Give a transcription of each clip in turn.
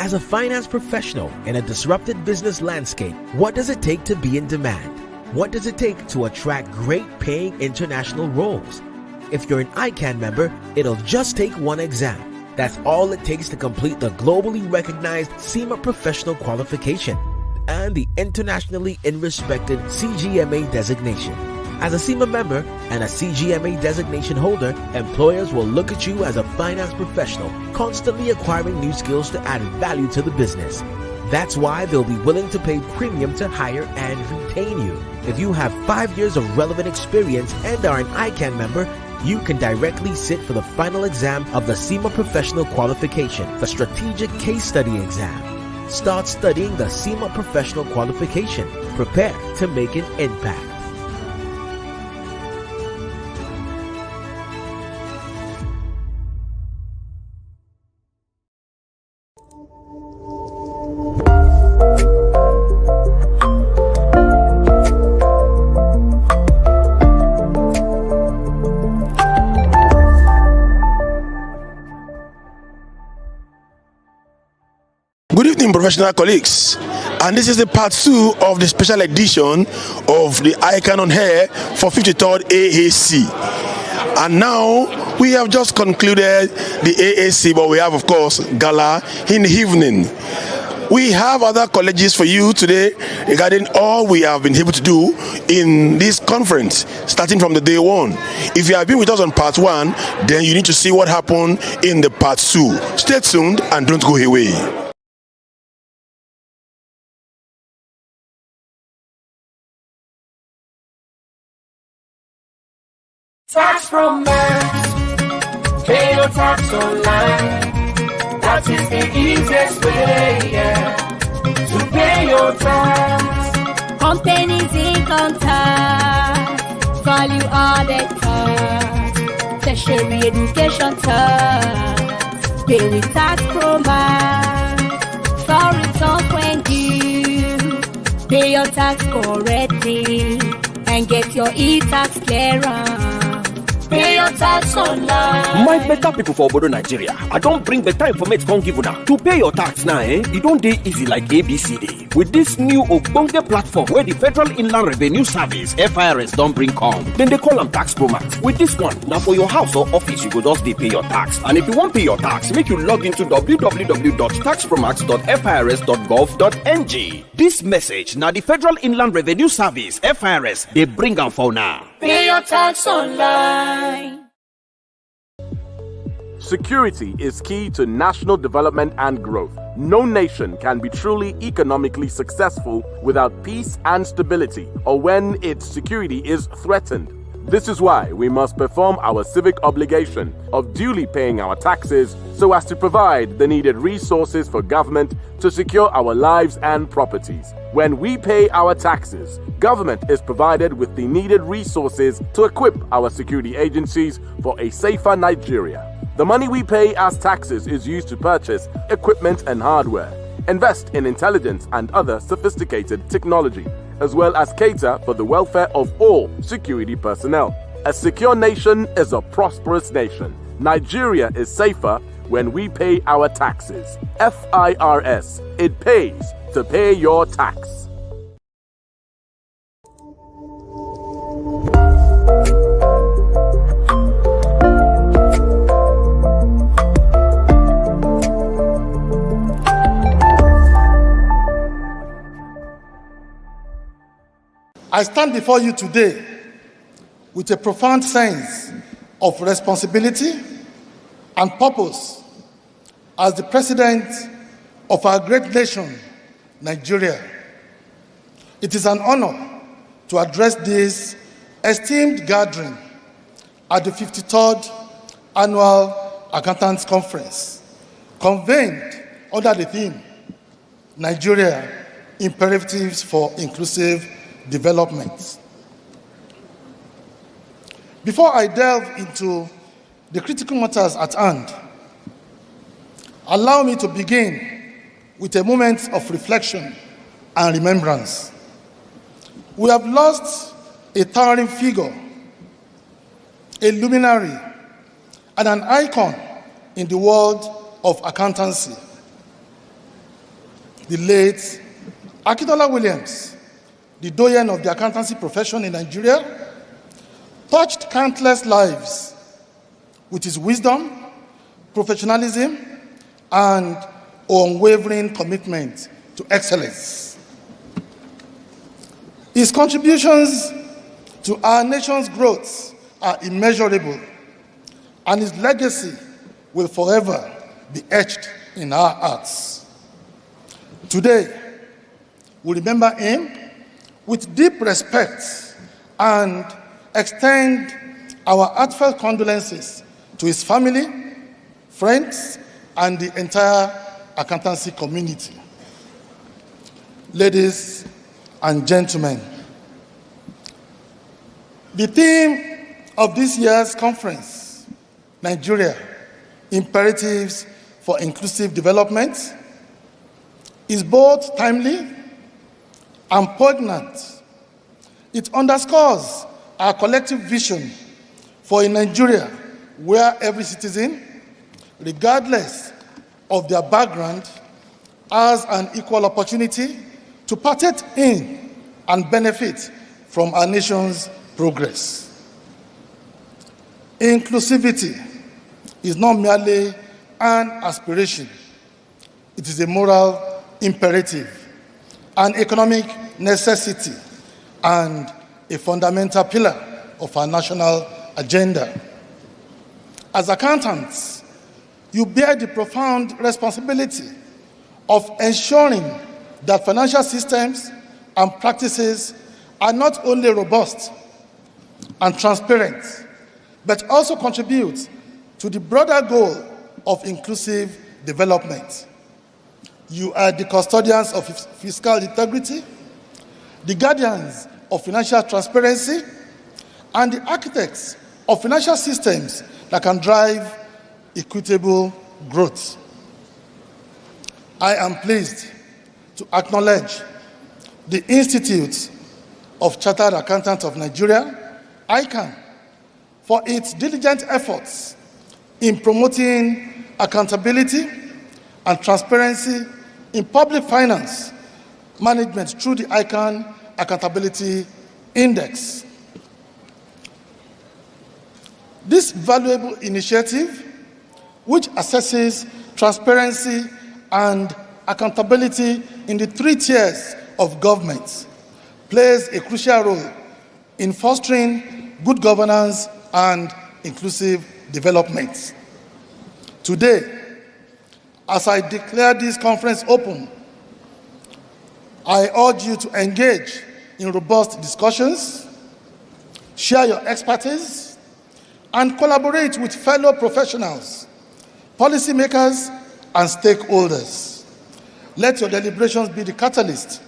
As a finance professional in a disrupted business landscape, what does it take to be in demand? What does it take to attract great paying international roles? If you're an ICAN member, it'll just take one exam. That's all it takes to complete the globally recognized CIMA professional qualification and the internationally respected CGMA designation. As a CIMA member and a CGMA designation holder, employers will look at you as a finance professional, constantly acquiring new skills to add value to the business. That's why they'll be willing to pay premium to hire and retain you. If you have 5 years of relevant experience and are an ICAN member, you can directly sit for the final exam of the CIMA Professional Qualification, the Strategic Case Study exam. Start studying the CIMA Professional Qualification. Prepare to make an impact. Good evening, professional colleagues, and this is the part 2 of the special edition of the ICAN-ngr for 53rd AAC. And now we have just concluded the AAC, but we have, of course, gala in the evening. We have other colleges for you today regarding all we have been able to do in this conference, starting from the day one. If you have been with us on part 1, then you need to see what happened in the part 2. Stay tuned and don't go away. Tax romance, pay your tax online. That is the easiest way, to pay your tax. Companies income tax, value added tax, tertiary education tax, pay with tax romance, file returns when due, pay your tax correctly, and get your e-tax clearance. Pay your tax online. My better people for Obodo Nigeria, I don't bring better information come give una. To pay your tax now, it don't dey easy like ABCD. With this new Ogbonge platform where the Federal Inland Revenue Service (FIRS) don't bring come, then they call them Tax Promax. With this one, now for your house or office, you go just dey pay your tax. And if you want pay your tax, make you log into www.taxpromax.firs.gov.ng. This message now the Federal Inland Revenue Service (FIRS) they bring them for now. Pay your tax online. Security is key to national development and growth. No nation can be truly economically successful without peace and stability, or when its security is threatened. This is why we must perform our civic obligation of duly paying our taxes so as to provide the needed resources for government to secure our lives and properties. When we pay our taxes, government is provided with the needed resources to equip our security agencies for a safer Nigeria. The money we pay as taxes is used to purchase equipment and hardware, invest in intelligence and other sophisticated technology, as well as cater for the welfare of all security personnel. A secure nation is a prosperous nation. Nigeria is safer when we pay our taxes. FIRS, it pays to pay your tax. I stand before you today with a profound sense of responsibility and purpose as the president of our great nation, Nigeria. It is an honor to address this esteemed gathering at the 53rd Annual Accountants Conference, convened under the theme, Nigeria, Imperatives for Inclusive Development. Before I delve into the critical matters at hand, allow me to begin with a moment of reflection and remembrance. We have lost a towering figure, a luminary, and an icon in the world of accountancy. the late Akintola Williams, the doyen of the accountancy profession in Nigeria, touched countless lives with his wisdom, professionalism, and unwavering commitment to excellence. His contributions to our nation's growth are immeasurable, and his legacy will forever be etched in our hearts. Today, we remember him with deep respect and extend our heartfelt condolences to his family, friends, and the entire accountancy community. Ladies and gentlemen, the theme of this year's conference, Nigeria, Imperatives for Inclusive Development, is both timely and poignant. It underscores our collective vision for a Nigeria where every citizen, regardless of their background, has an equal opportunity to partake in and benefit from our nation's progress. Inclusivity is not merely an aspiration. It is a moral imperative, an economic necessity, and a fundamental pillar of our national agenda. As accountants, you bear the profound responsibility of ensuring that financial systems and practices are not only robust and transparent, but also contribute to the broader goal of inclusive development. You are the custodians of fiscal integrity, the guardians of financial transparency, and the architects of financial systems that can drive equitable growth. I am pleased to acknowledge the Institute of Chartered Accountants of Nigeria, ICAN, for its diligent efforts in promoting accountability and transparency in public finance management through the ICAN Accountability Index. This valuable initiative, which assesses transparency and accountability in the 3 tiers of government, plays a crucial role in fostering good governance and inclusive development. Today, as I declare this conference open, I urge you to engage in robust discussions, share your expertise, and collaborate with fellow professionals, policymakers, and stakeholders. Let your deliberations be the catalyst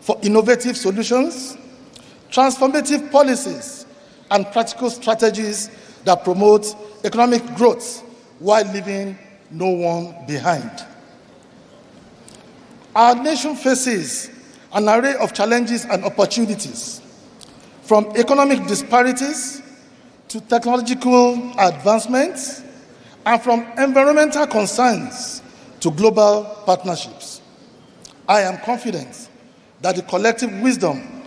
for innovative solutions, transformative policies, and practical strategies that promote economic growth while leaving no one behind. Our nation faces an array of challenges and opportunities, from economic disparities to technological advancements, and from environmental concerns to global partnerships. I am confident that the collective wisdom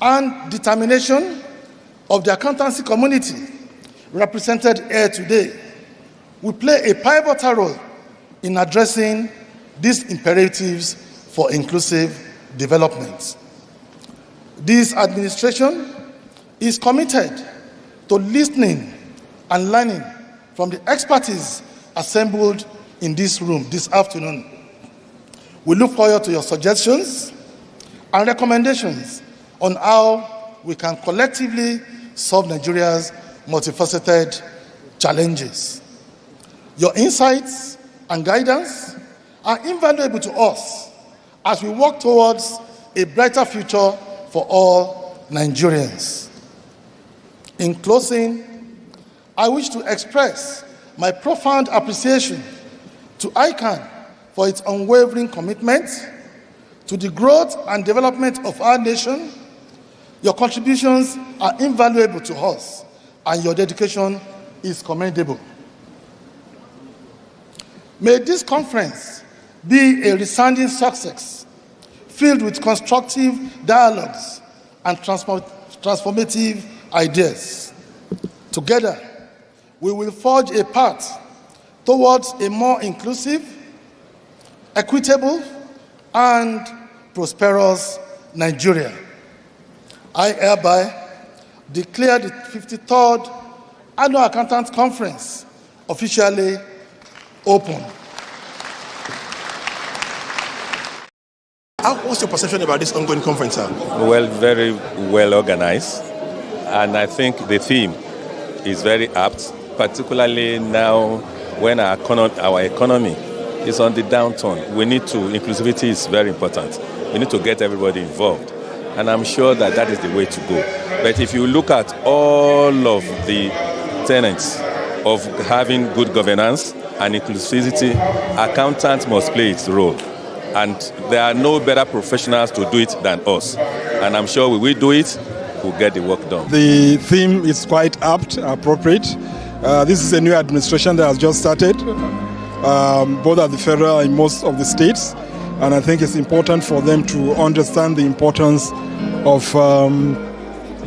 and determination of the accountancy community represented here today will play a pivotal role in addressing these imperatives for inclusive development. This administration is committed to listening and learning from the expertise assembled in this room this afternoon. We look forward to your suggestions and recommendations on how we can collectively solve Nigeria's multifaceted challenges. Your insights and guidance are invaluable to us as we work towards a brighter future for all Nigerians. In closing, I wish to express my profound appreciation to ICAN for its unwavering commitment to the growth and development of our nation. Your contributions are invaluable to us, and your dedication is commendable. May this conference be a resounding success, filled with constructive dialogues and transformative ideas. Together, we will forge a path towards a more inclusive, equitable, and prosperous Nigeria. I hereby declare the 53rd Annual Accountants Conference officially open. What's your perception about this ongoing conference, sir? Well, very well organized, and I think the theme is very apt, particularly now when our economy is on the downturn. Inclusivity is very important. We need to get everybody involved, and I'm sure that that is the way to go. But if you look at all of the tenets of having good governance and inclusivity, accountants must play its role. And there are no better professionals to do it than us. And I'm sure we will do it, we'll get the work done. The theme is quite apt, appropriate. This is a new administration that has just started, both at the federal and most of the states. And I think it's important for them to understand the importance of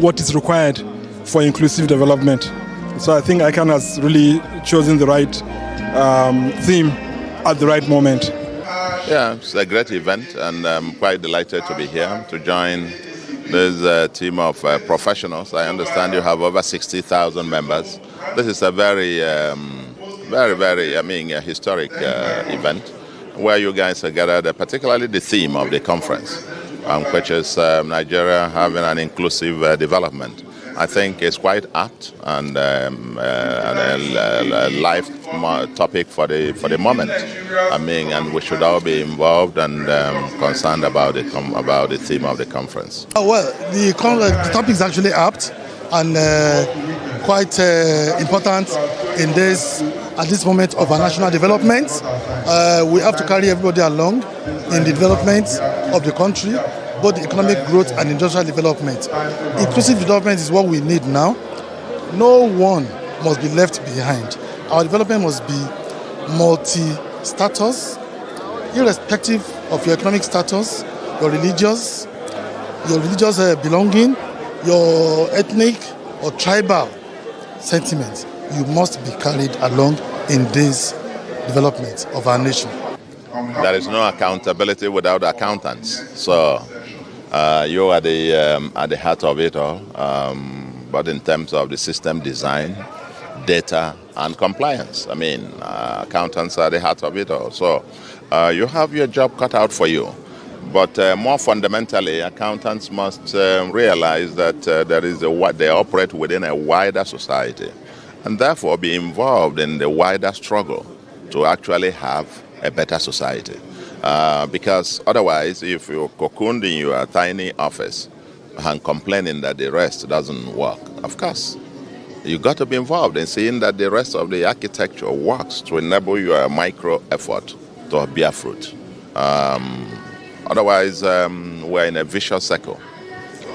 what is required for inclusive development. So I think ICAN has really chosen the right theme at the right moment. Yeah, it's a great event, and I'm quite delighted to be here to join this team of professionals. I understand you have over 60,000 members. This is a very, historic event where you guys are gathered, particularly the theme of the conference, which is Nigeria having an inclusive development. I think it's quite apt and a live topic for the moment. And we should all be involved and concerned about the theme of the conference. Well, the topic is actually apt and quite important at this moment of our national development. We have to carry everybody along in the development of the country, both the economic growth and industrial development. Inclusive development is what we need now. No one must be left behind. Our development must be multi-status, irrespective of your economic status, your religious belonging, your ethnic or tribal sentiments. You must be carried along in this development of our nation. There is no accountability without accountants. So you are at the heart of it all, but in terms of the system design, data, and compliance. Accountants are the heart of it all. So you have your job cut out for you. But more fundamentally, accountants must realize that they operate within a wider society, and therefore be involved in the wider struggle to actually have a better society. Because otherwise, if you're cocooned in your tiny office and complaining that the rest doesn't work, of course, you got to be involved in seeing that the rest of the architecture works to enable your micro effort to bear fruit. Otherwise, we're in a vicious circle.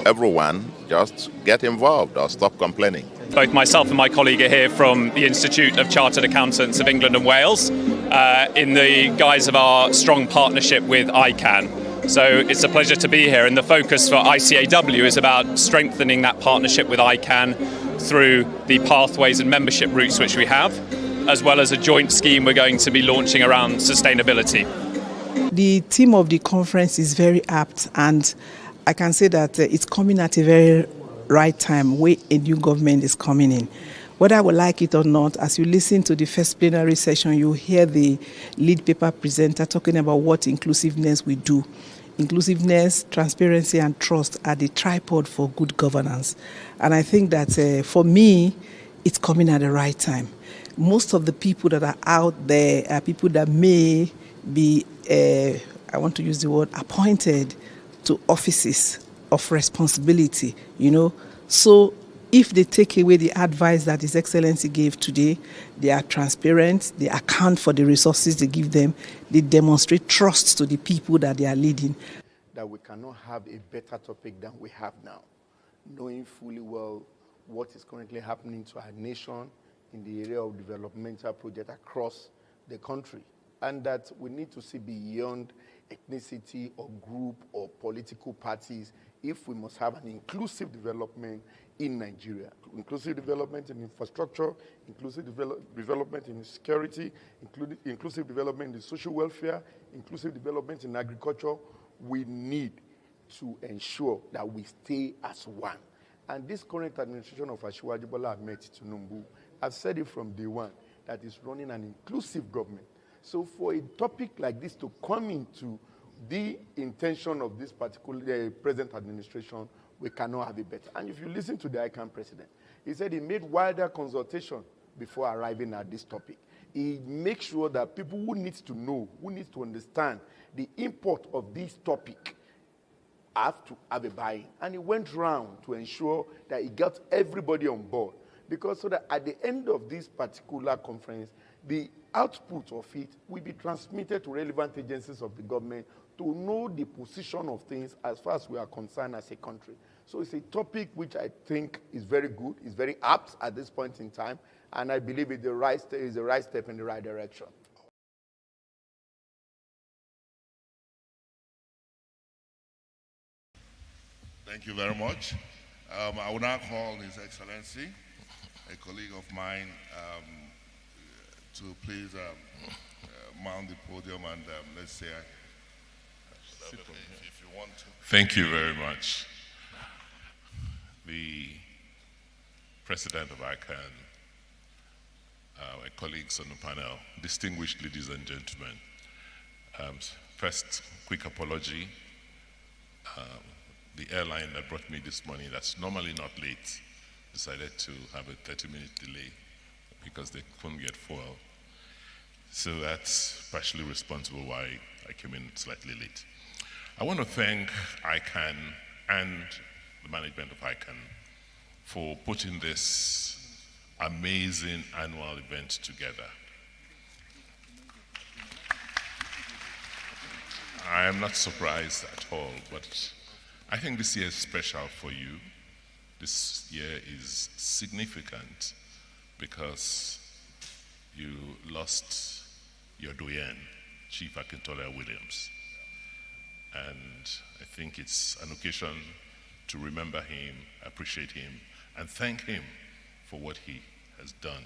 Everyone just get involved or stop complaining. Both myself and my colleague are here from the Institute of Chartered Accountants of England and Wales in the guise of our strong partnership with ICAN. So it's a pleasure to be here, and the focus for ICAW is about strengthening that partnership with ICAN through the pathways and membership routes which we have, as well as a joint scheme we're going to be launching around sustainability. The theme of the conference is very apt, and I can say that it's coming at a very right time where a new government is coming in. Whether I would like it or not, as you listen to the first plenary session, you hear the lead paper presenter talking about what inclusiveness will do. Inclusiveness, transparency, and trust are the tripod for good governance. And I think that for me, it's coming at the right time. Most of the people that are out there are people that may be, I want to use the word, appointed to offices of responsibility, So if they take away the advice that His Excellency gave today, they are transparent, they account for the resources they give them, they demonstrate trust to the people that they are leading. That we cannot have a better topic than we have now, knowing fully well what is currently happening to our nation in the area of developmental projects across the country. and that we need to see beyond ethnicity or group or political parties if we must have an inclusive development in Nigeria. Inclusive development in infrastructure, inclusive development in security, inclusive development in social welfare, inclusive development in agriculture. We need to ensure that we stay as one. And this current administration of Asiwaju Bola Ahmed Tinubu, I've said it from day one, that is running an inclusive government. So for a topic like this to come into the intention of this particular present administration, we cannot have it better. And if you listen to the ICAN president, he said he made wider consultation before arriving at this topic. He makes sure that people who need to know, who need to understand the import of this topic have to have a buy-in. And he went round to ensure that he got everybody on board. Because so that at the end of this particular conference, the output of it will be transmitted to relevant agencies of the government to know the position of things as far as we are concerned as a country. So it's a topic which I think is very good, is very apt at this point in time, and I believe it's the right step in the right direction. Thank you very much. I will now call His Excellency, a colleague of mine, to please mount the podium and let's say, sit on here if you want to. Thank you very much. The President of ICAN, my colleagues on the panel, distinguished ladies and gentlemen. First, quick apology. The airline that brought me this morning, that's normally not late, decided to have a 30-minute delay because they couldn't get fuel. So that's partially responsible why I came in slightly late. I want to thank ICAN and the management of ICAN for putting this amazing annual event together. I am not surprised at all, but I think this year is special for you. This year is significant because you lost your doyen, Chief Akintola Williams. And I think it's an occasion to remember him, appreciate him, and thank him for what he has done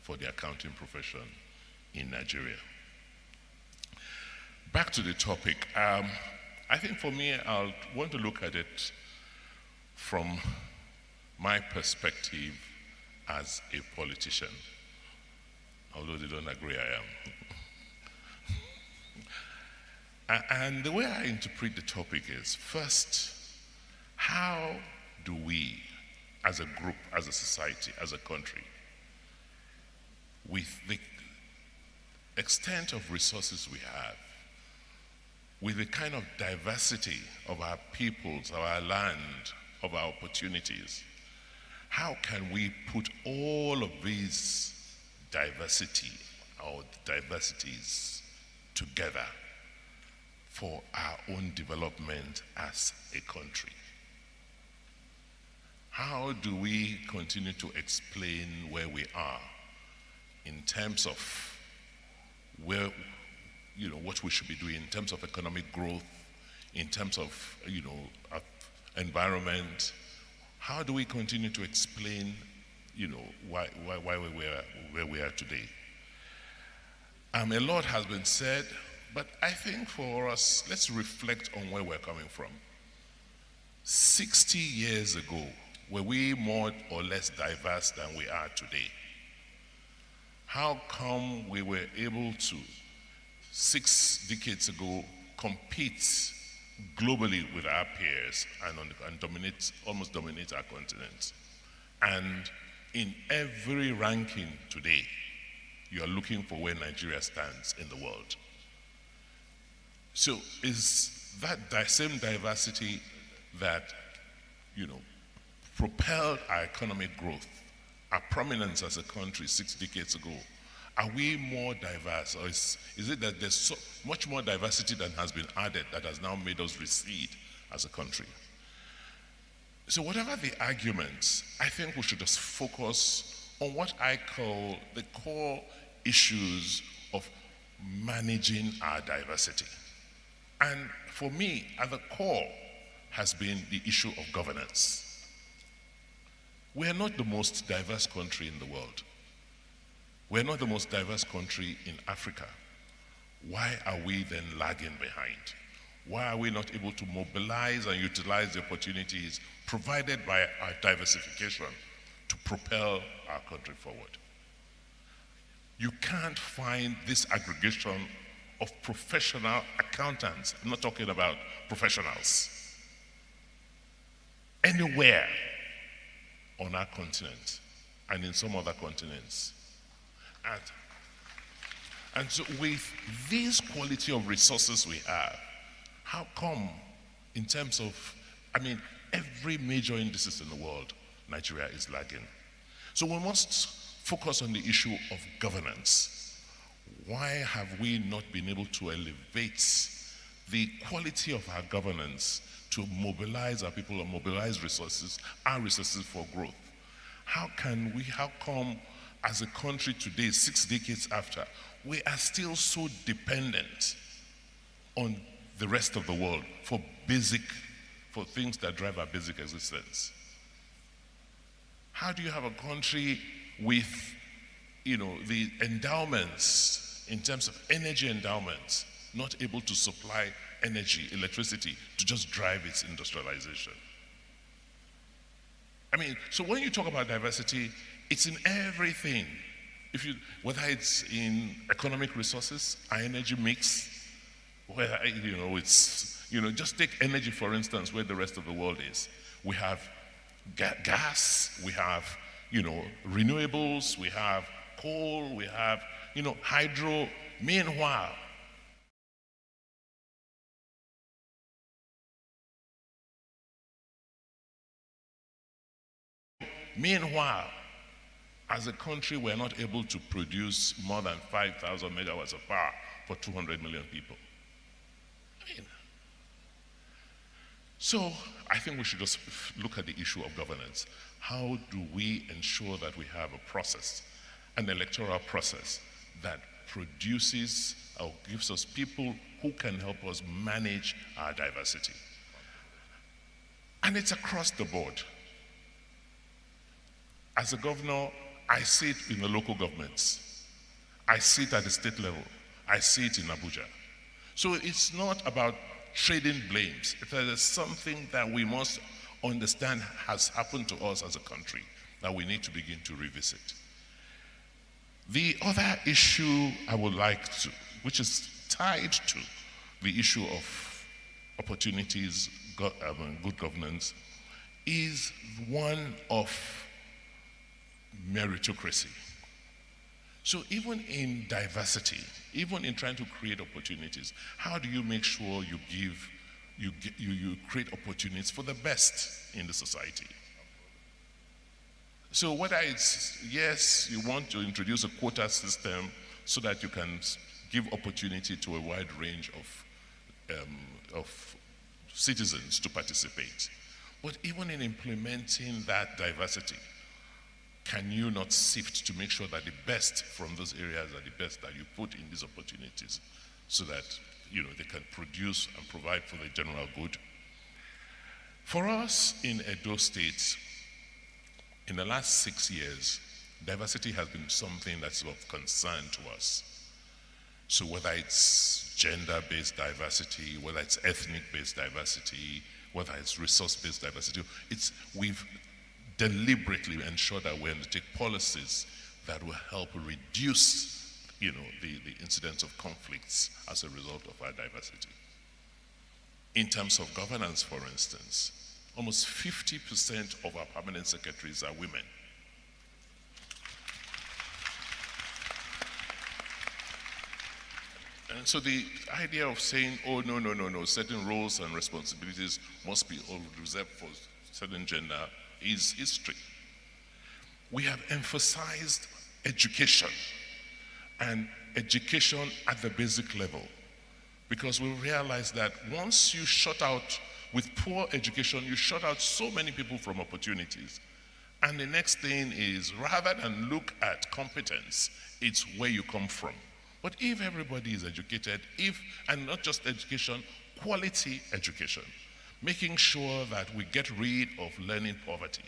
for the accounting profession in Nigeria. Back to the topic. I think for me, I'll want to look at it from my perspective as a politician, although they don't agree I am. And the way I interpret the topic is, first, how do we, as a group, as a society, as a country, with the extent of resources we have, with the kind of diversity of our peoples, of our land, of our opportunities, how can we put all of these diversities together for our own development as a country? How do we continue to explain where we are in terms of where, what we should be doing in terms of economic growth, in terms of, environment? How do we continue to explain, why we're where we are today? A lot has been said, but I think for us, let's reflect on where we're coming from. 60 years ago, were we more or less diverse than we are today? How come we were able to, 6 decades ago, compete globally with our peers and almost dominate our continent? And in every ranking today, you are looking for where Nigeria stands in the world. So is that same diversity that, propelled our economic growth, our prominence as a country 6 decades ago? Are we more diverse, or is it that there's so much more diversity that has been added that has now made us recede as a country? So whatever the arguments, I think we should just focus on what I call the core issues of managing our diversity. And for me, at the core has been the issue of governance. We are not the most diverse country in the world. We are not the most diverse country in Africa. Why are we then lagging behind? Why are we not able to mobilize and utilize the opportunities provided by our diversification to propel our country forward? You can't find this aggregation of professional accountants, I'm not talking about professionals, anywhere on our continent and in some other continents. And so with this quality of resources we have, how come in terms of, every major indices in the world, Nigeria is lagging? So we must focus on the issue of governance. Why have we not been able to elevate the quality of our governance to mobilize our people and mobilize resources, our resources for growth? How come as a country today, 6 decades after, we are still so dependent on the rest of the world for things that drive our basic existence? How do you have a country with, the endowments, in terms of energy endowments, not able to supply energy, electricity, to just drive its industrialization? So when you talk about diversity, it's in everything. Whether it's in economic resources, our energy mix, whether, just take energy, for instance, where the rest of the world is. We have gas, we have, renewables, we have coal, we have, hydro. Meanwhile, as a country, we're not able to produce more than 5,000 megawatts of power for 200 million people. So I think we should just look at the issue of governance. How do we ensure that we have a process, an electoral process, that produces or gives us people who can help us manage our diversity? And it's across the board. As a governor, I see it in the local governments. I see it at the state level. I see it in Abuja. So it's not about trading blames. There is something that we must understand has happened to us as a country that we need to begin to revisit. The other issue I would like to, which is tied to the issue of opportunities, good governance, is one of meritocracy. So even in diversity, even in trying to create opportunities, how do you make sure you create opportunities for the best in the society? So whether it's, yes, you want to introduce a quota system so that you can give opportunity to a wide range of citizens to participate. But even in implementing that diversity, can you not sift to make sure that the best from those areas are the best that you put in these opportunities so that they can produce and provide for the general good? For us in Edo State, in the last 6 years, diversity has been something that's of concern to us. So whether it's gender-based diversity, whether it's ethnic-based diversity, whether it's resource-based diversity, we've deliberately ensured that we undertake policies that will help reduce, the incidence of conflicts as a result of our diversity. In terms of governance, for instance, almost 50% of our permanent secretaries are women. And so the idea of saying, oh, no, certain roles and responsibilities must be reserved for certain gender is history. We have emphasized education, and education at the basic level, because we realize that once you shut out, with poor education, you shut out so many people from opportunities. And the next thing is, rather than look at competence, it's where you come from. But if everybody is educated, and not just education, quality education, making sure that we get rid of learning poverty.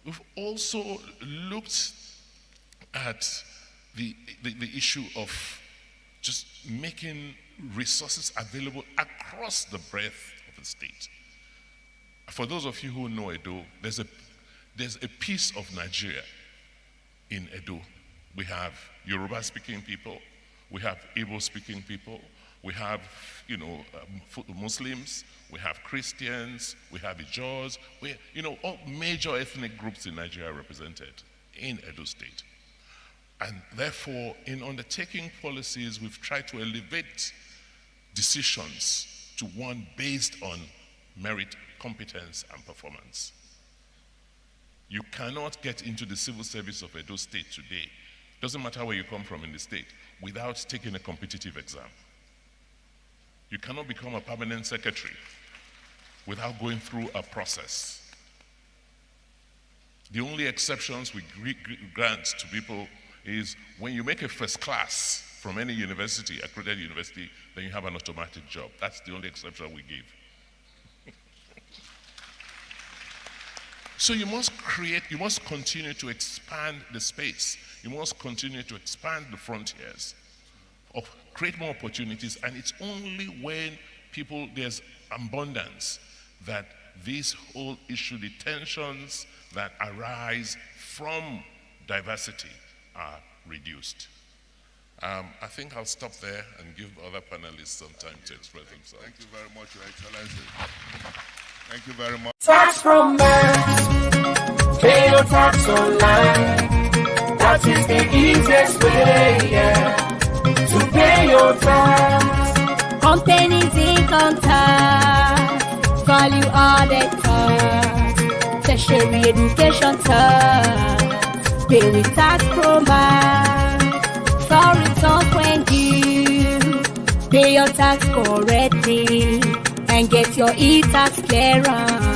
We've also looked at the issue of just making resources available across the breadth of the state. For those of you who know Edo, there's a piece of Nigeria in Edo. We have Yoruba-speaking people, we have Igbo-speaking people, we have, Muslims, we have Christians, we have Ijaws, all major ethnic groups in Nigeria are represented in Edo State. And therefore, in undertaking policies, we've tried to elevate decisions to one based on merit, competence, and performance. You cannot get into the civil service of Edo State today, doesn't matter where you come from in the state, without taking a competitive exam. You cannot become a permanent secretary without going through a process. The only exceptions we grant to people is when you make a first class from any university, accredited university, then you have an automatic job. That's the only exception we give. So you must continue to expand the space. You must continue to expand the frontiers, create more opportunities, and it's only when there's abundance that this whole issue, the tensions that arise from diversity are reduced. I think I'll stop there and give other panelists some time to express themselves. Thank you very much, Your Excellency. Thank you very much. Tax from birth, pay your tax online. That is the easiest way, to pay your tax. Companies income tax, value added tax, tertiary education tax, pay with tax program, for returns when due, pay your tax correctly, and get your e-tax clearance.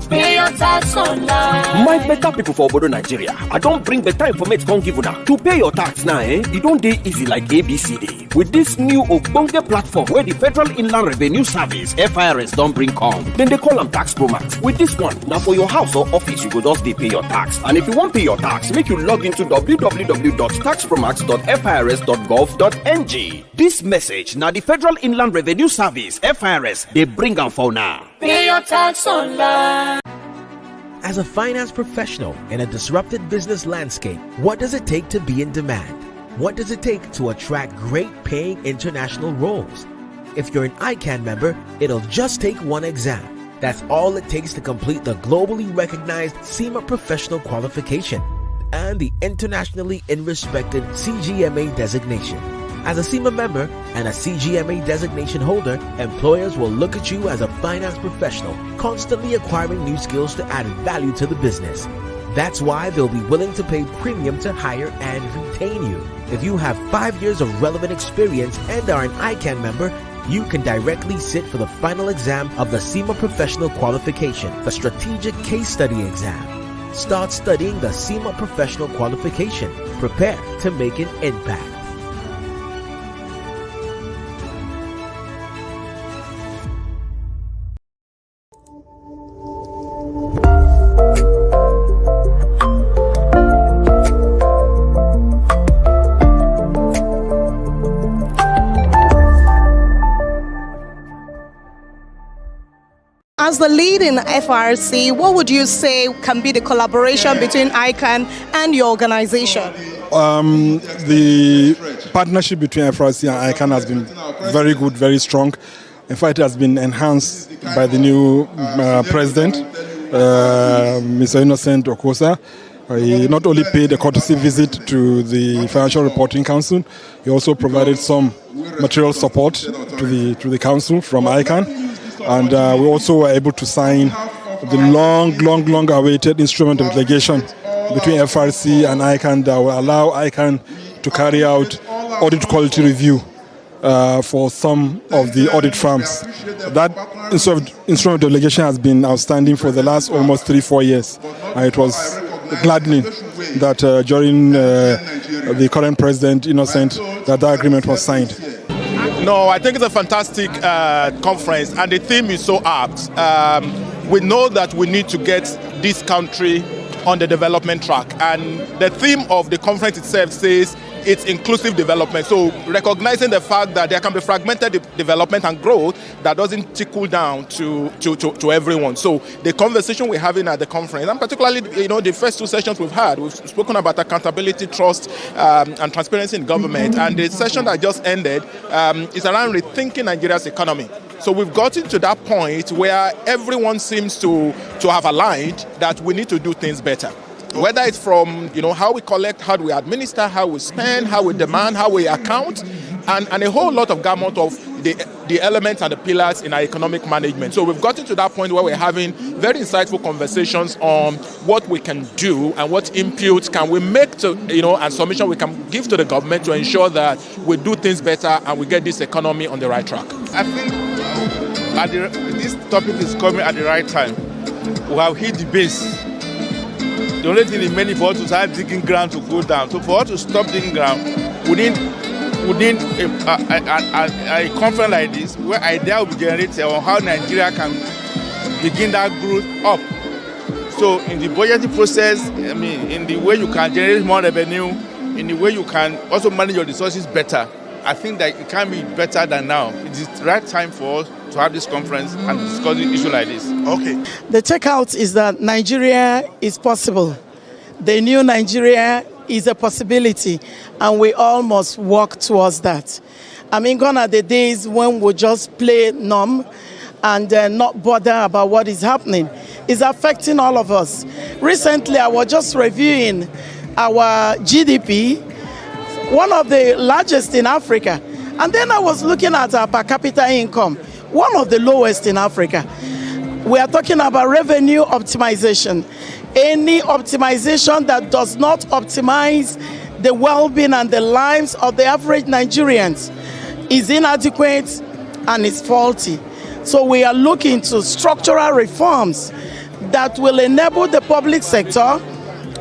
Pay your tax online. My better people for Obodo Nigeria, I don't bring better information come give una. To pay your tax now, it don't dey easy like ABCD. With this new Ogbonge platform where the Federal Inland Revenue Service (FIRS) don't bring come, then they call them Tax Pro Max. With this one, now for your house or office, you go just dey pay your tax. And if you want pay your tax, make you log into www.taxpromax.firs.gov.ng. This message now the Federal Inland Revenue Service (FIRS) they bring am for now. Pay your tax online. As a finance professional in a disrupted business landscape, what does it take to be in demand? What does it take to attract great paying international roles? If you're an ICAN member, it'll just take one exam. That's all it takes to complete the globally recognized CIMA professional qualification and the internationally respected CGMA designation. As a CIMA member and a CGMA designation holder, employers will look at you as a finance professional, constantly acquiring new skills to add value to the business. That's why they'll be willing to pay premium to hire and retain you. If you have 5 years of relevant experience and are an ICAN member, you can directly sit for the final exam of the CIMA Professional Qualification, the Strategic Case Study exam. Start studying the CIMA Professional Qualification. Prepare to make an impact. As the lead in FRC, what would you say can be the collaboration between ICAN and your organization? The partnership between FRC and ICAN has been very good, very strong. In fact, it has been enhanced by the new president, Mr. Innocent Okosa. He not only paid a courtesy visit to the Financial Reporting Council, he also provided some material support to the council from ICAN. And we also were able to sign the long awaited instrument of delegation between FRC and ICAN that will allow ICAN to carry out audit quality review for some of the audit firms. That instrument of delegation has been outstanding for the last almost 3-4 years. And it was gladdening that during the current president innocent that agreement was signed. No, I think it's a fantastic conference, and the theme is so apt. We know that we need to get this country on the development track, and the theme of the conference itself says it's inclusive development. So recognizing the fact that there can be fragmented development and growth that doesn't trickle down to everyone. So the conversation we're having at the conference, and particularly the first two sessions we've had, we've spoken about accountability, trust, and transparency in government. And the session that just ended is around rethinking Nigeria's economy. So we've gotten to that point where everyone seems to have aligned that we need to do things better. Whether it's from how we collect, how we administer, how we spend, how we demand, how we account, and a whole lot of gamut of the elements and the pillars in our economic management. So we've gotten to that point where we're having very insightful conversations on what we can do and what inputs can we make to and submission we can give to the government to ensure that we do things better and we get this economy on the right track. I think this topic is coming at the right time. We have hit the base. The only thing remaining for us to start digging ground to go down. So for us to stop digging ground, we need a conference like this where idea will be generated on how Nigeria can begin that growth up. So in the budgeting process, in the way you can generate more revenue, in the way you can also manage your resources better, I think that it can be better than now. It is the right time for us to have this conference and discuss an issue like this. Okay. The takeout is that Nigeria is possible. The new Nigeria is a possibility, and we all must work towards that. Gone are the days when we just play numb and not bother about what is happening. It's affecting all of us. Recently, I was just reviewing our GDP, one of the largest in Africa. And then I was looking at our per capita income, one of the lowest in Africa. We are talking about revenue optimization. Any optimization that does not optimize the well-being and the lives of the average Nigerians is inadequate and is faulty. So we are looking to structural reforms that will enable the public sector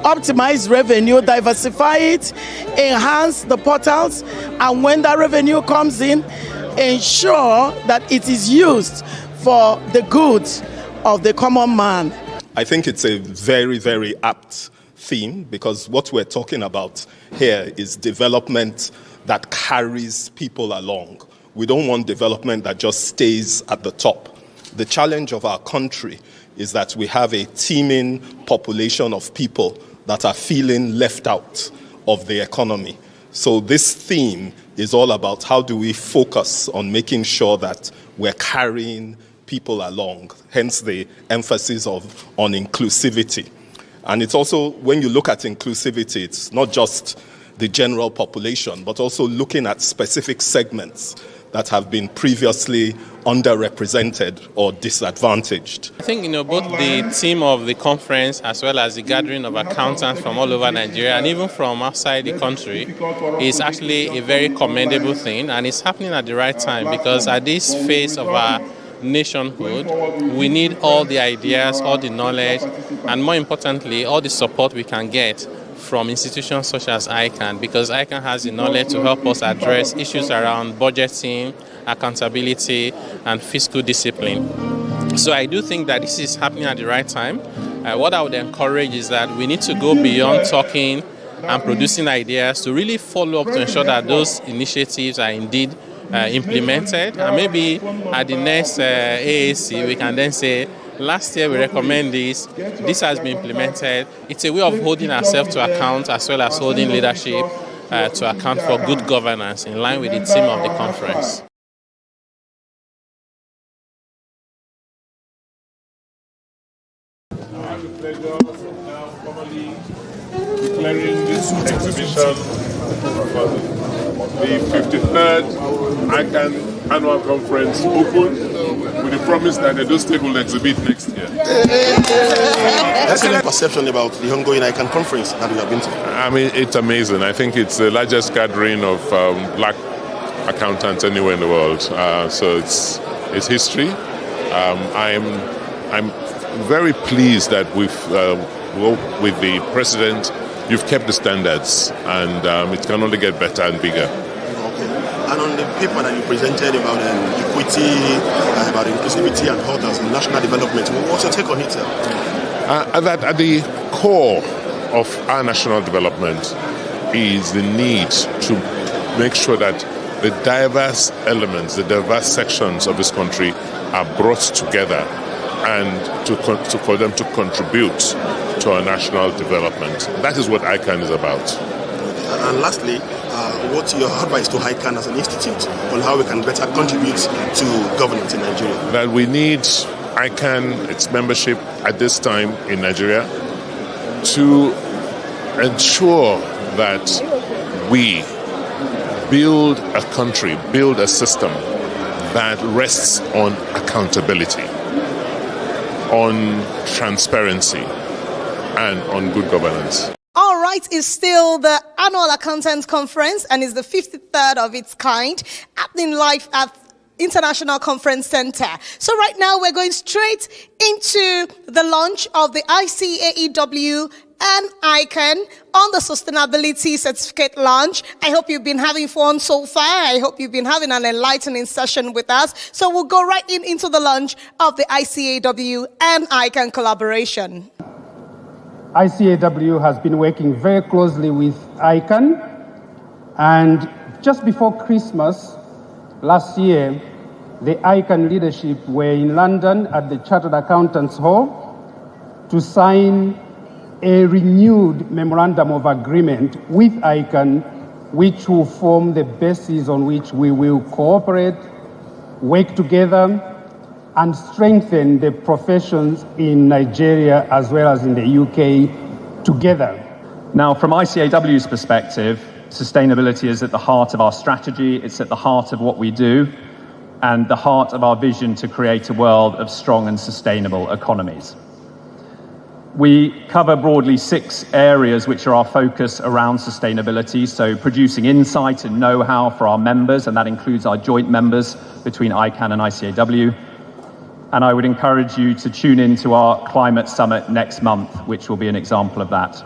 optimize revenue, diversify it, enhance the portals, and when that revenue comes in, ensure that it is used for the good of the common man. I think it's a very, very apt theme because what we're talking about here is development that carries people along. We don't want development that just stays at the top. The challenge of our country is that we have a teeming population of people that are feeling left out of the economy. So this theme is all about how do we focus on making sure that we're carrying people along, hence the emphasis on inclusivity. And it's also, when you look at inclusivity, it's not just the general population, but also looking at specific segments that have been previously underrepresented or disadvantaged. I think, both the theme of the conference as well as the gathering of accountants from all over Nigeria and even from outside the country is actually a very commendable thing, and it's happening at the right time because at this phase of our nationhood, we need all the ideas, all the knowledge, and more importantly, all the support we can get from institutions such as ICAN, because ICAN has the knowledge to help us address issues around budgeting, accountability, and fiscal discipline. So I do think that this is happening at the right time. What I would encourage is that we need to go beyond talking and producing ideas to really follow up to ensure that those initiatives are indeed implemented. And maybe at the next AAC, we can then say, last year we recommend this has been implemented. It's a way of holding ourselves to account as well as holding leadership to account for good governance in line with the theme of the conference. Declaring this exhibition the 53rd ICAN annual conference open with the promise that they do stakeholder exhibit next year. Excellent perception about the ongoing ICAN conference that we have been to. It's amazing. I think it's the largest gathering of black accountants anywhere in the world. So it's history. I'm very pleased that we've worked with the president you've kept the standards, and it can only get better and bigger. And on the paper that you presented about equity, about inclusivity and others in national development, what's your take on it, sir? That at the core of our national development is the need to make sure that the diverse elements, the diverse sections of this country are brought together and for them to contribute to our national development. That is what ICAN is about. And lastly, what's your advice to ICAN as an institute on how we can better contribute to governance in Nigeria? That we need ICAN, its membership at this time in Nigeria, to ensure that we build a country, build a system that rests on accountability, on transparency, and on good governance. All right, it's still the annual Accountants Conference and is the 53rd of its kind, happening live at International Conference Center. So right now we're going straight into the launch of the ICAEW and ICAN on the Sustainability Certificate launch. I hope you've been having fun so far. I hope you've been having an enlightening session with us. So we'll go right into the launch of the ICAEW and ICAN collaboration. ICAEW has been working very closely with ICAN, and just before Christmas last year, the ICAN leadership were in London at the Chartered Accountants Hall to sign a renewed memorandum of agreement with ICAN, which will form the basis on which we will cooperate, work together, and strengthen the professions in Nigeria as well as in the UK together. Now, from ICAEW's perspective, sustainability is at the heart of our strategy, it's at the heart of what we do, and the heart of our vision to create a world of strong and sustainable economies. We cover broadly 6 areas which are our focus around sustainability, so producing insight and know-how for our members, and that includes our joint members between ICAN and ICAEW. And I would encourage you to tune in to our Climate Summit next month, which will be an example of that.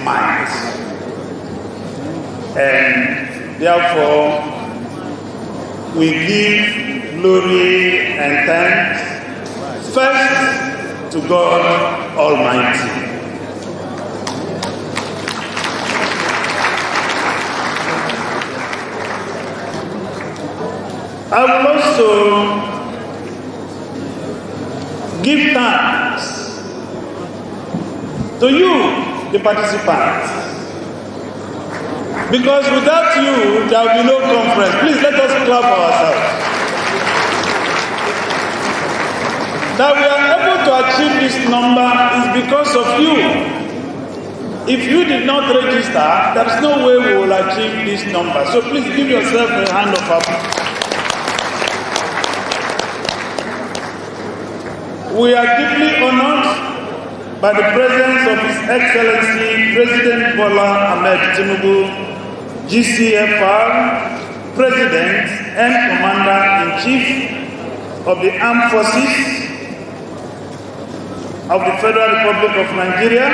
might. And therefore, we give glory and thanks first to God Almighty. I will also give thanks to you, the participants, because without you, there will be no conference. Please let us clap for ourselves. That we are able to achieve this number is because of you. If you did not register, there is no way we will achieve this number. So please give yourself a hand of applause. We are deeply honored by the presence of His Excellency President Bola Ahmed Tinubu, GCFR, President and Commander-in-Chief of the Armed Forces of the Federal Republic of Nigeria,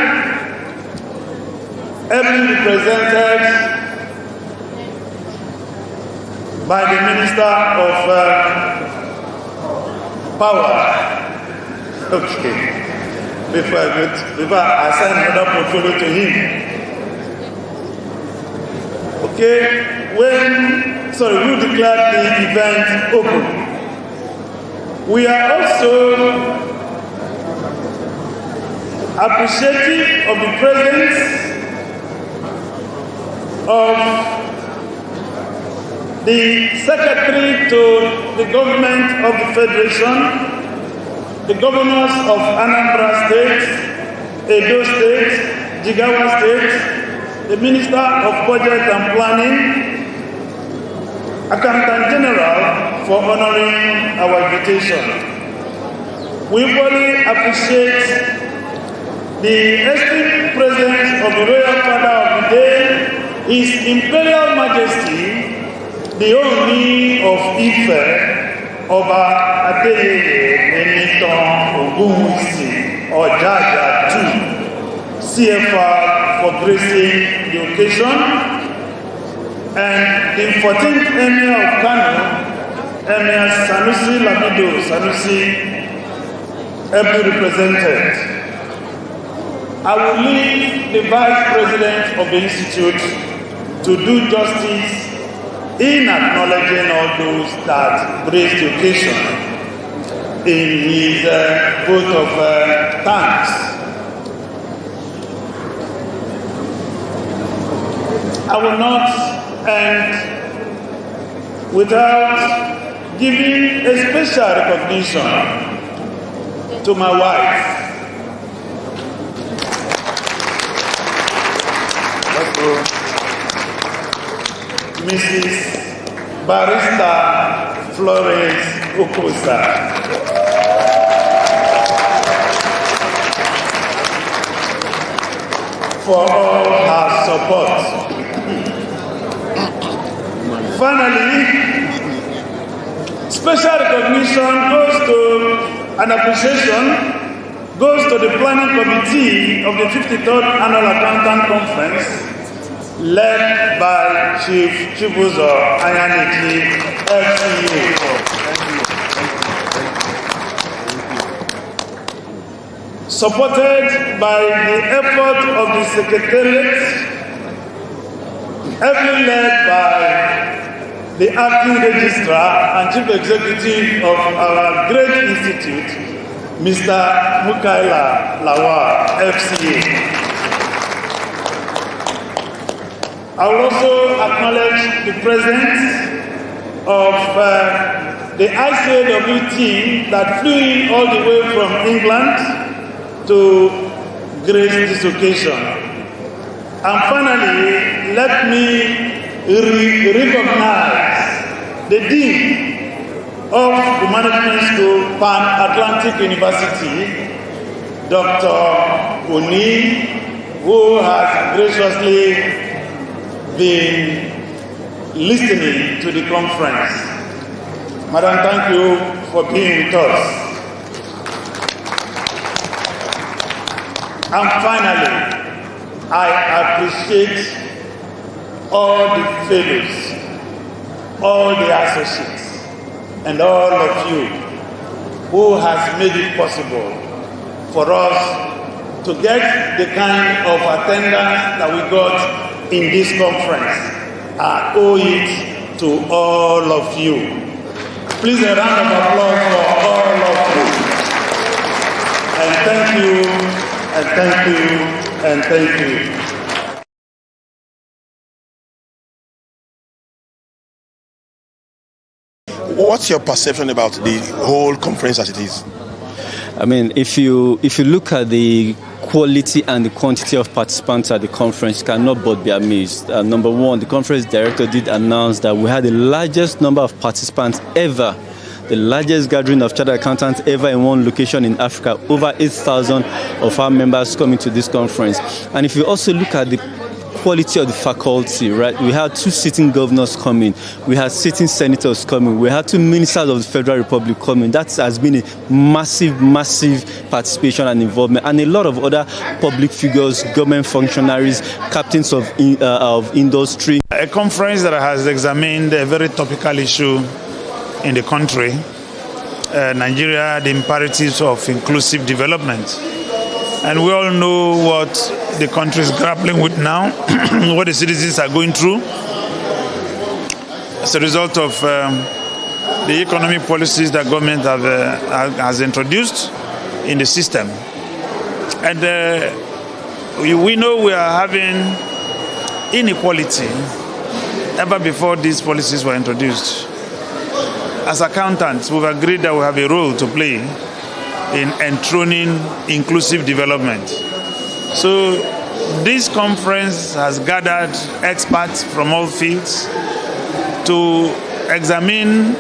ably represented by the Minister of Power. Okay. Before I assign another portfolio to him. Okay, we declared the event open. We are also appreciative of the presence of the Secretary to the Government of the Federation, the governors of Anambra State, Edo State, Jigawa State, the Minister of Budget and Planning, Accountant General for honoring our invitation. We fully appreciate the esteemed presence of the Royal Father of the Day, His Imperial Majesty, the Oni of Ife, Oba Adeyeye Enitan Ogunwusi Ojaja II, CFR, for gracing the occasion, and the 14th Emir of Kano, Emir Sanusi Lamido Sanusi, ably represented. I will leave the Vice President of the Institute to do justice in acknowledging all those that graced the occasion in his vote of thanks. I will not end without giving a special recognition to my wife. Mrs. Barrister Florence Okosa. For all her support. Finally, special recognition goes to an appreciation goes to the planning committee of the 53rd Annual Accountant Conference, led by Chief Chibuzo Ayaniji, FCU. Supported by the effort of the Secretariat, heavily led by the Acting Registrar and Chief Executive of our great institute, Mr. Mukaila Lawal, FCA. I will also acknowledge the presence of the ICAW team that flew in all the way from England to grace this occasion. And finally, let me recognize the Dean of the Management School, Pan Atlantic University, Dr. Oni, who has graciously been listening to the conference. Madam, thank you for being with us. And finally, I appreciate all the fellows, all the associates, and all of you who has made it possible for us to get the kind of attendance that we got in this conference. I owe it to all of you. Please, a round of applause for all of you. And thank you, and thank you, and thank you. What's your perception about the whole conference as it is? I mean, if you look at the quality and the quantity of participants at the conference, you cannot but be amazed. Number one, the conference director did announce that we had the largest number of participants ever, the largest gathering of chartered accountants ever in one location in Africa. Over 8,000 of our members coming to this conference. And if you also look at the quality of the faculty, right? We had 2 sitting governors coming, we had sitting senators coming, we had 2 ministers of the Federal Republic coming. That has been a massive participation and involvement, and a lot of other public figures, government functionaries, captains of industry. A conference that has examined a very topical issue in the country, Nigeria, the imperatives of inclusive development. And we all know what the country is grappling with now, what the citizens are going through as a result of the economic policies that government has introduced in the system. And we know we are having inequality ever before these policies were introduced. As accountants, we've agreed that we have a role to play in enthroning inclusive development. So this conference has gathered experts from all fields to examine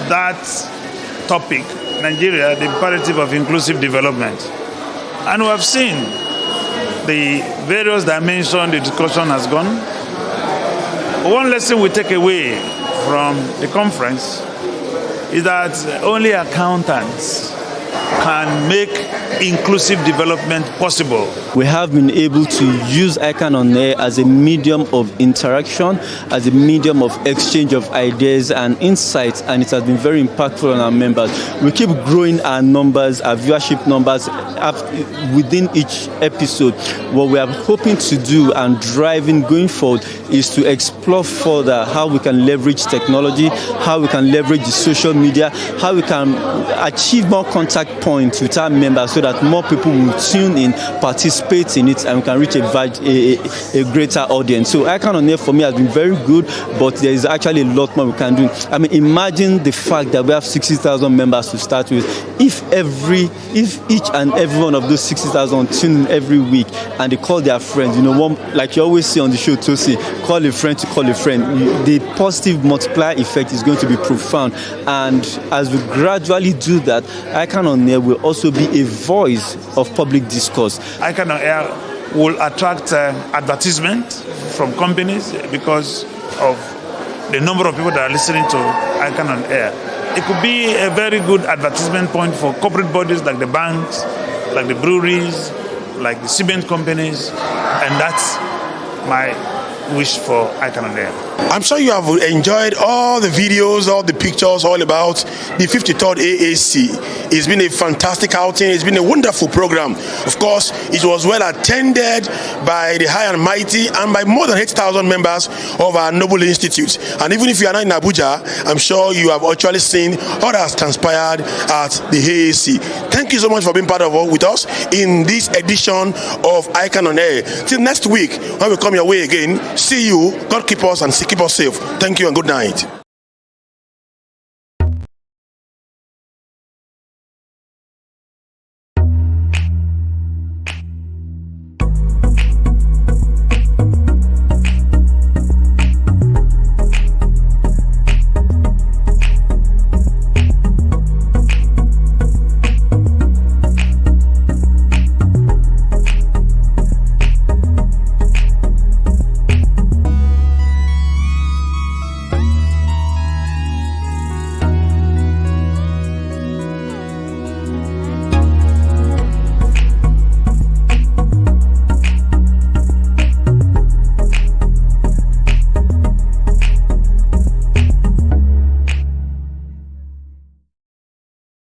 that topic, Nigeria, the imperative of inclusive development. And we have seen the various dimensions the discussion has gone. One lesson we take away from the conference is that only accountants can make inclusive development possible. We have been able to use ICAN-ngr as a medium of interaction, as a medium of exchange of ideas and insights, and it has been very impactful on our members. We keep growing our numbers, our viewership numbers within each episode. What we are hoping to do and driving going forward is to explore further how we can leverage technology, how we can leverage the social media, how we can achieve more contact points with our members so that more people will tune in, participate in it, and we can reach a greater audience. So ICAN-ngr for me has been very good, but there is actually a lot more we can do. I mean, imagine the fact that we have 60,000 members to start with. If each and every one of those 60,000 tune in every week and they call their friends, like you always see on the show, Tosi, call a friend to call a friend, the positive multiplier effect is going to be profound. And as we gradually do that, ICAN-ngr will also be a voice of public discourse. ICAN-ngr will attract advertisement from companies because of the number of people that are listening to ICAN-ngr. It could be a very good advertisement point for corporate bodies like the banks, like the breweries, like the cement companies, and that's my wish for ICAN-ngr. I'm sure you have enjoyed all the videos, all the pictures, all about the 53rd AAC. It's been a fantastic outing. It's been a wonderful program. Of course, it was well attended by the high and mighty and by more than 8,000 members of our noble institute. And even if you are not in Abuja, I'm sure you have actually seen what has transpired at the AAC. Thank you so much for being part of with us in this edition of ICAN-ngr. Till next week, when we come your way again, see you. God keep us and keep us safe. Thank you and good night.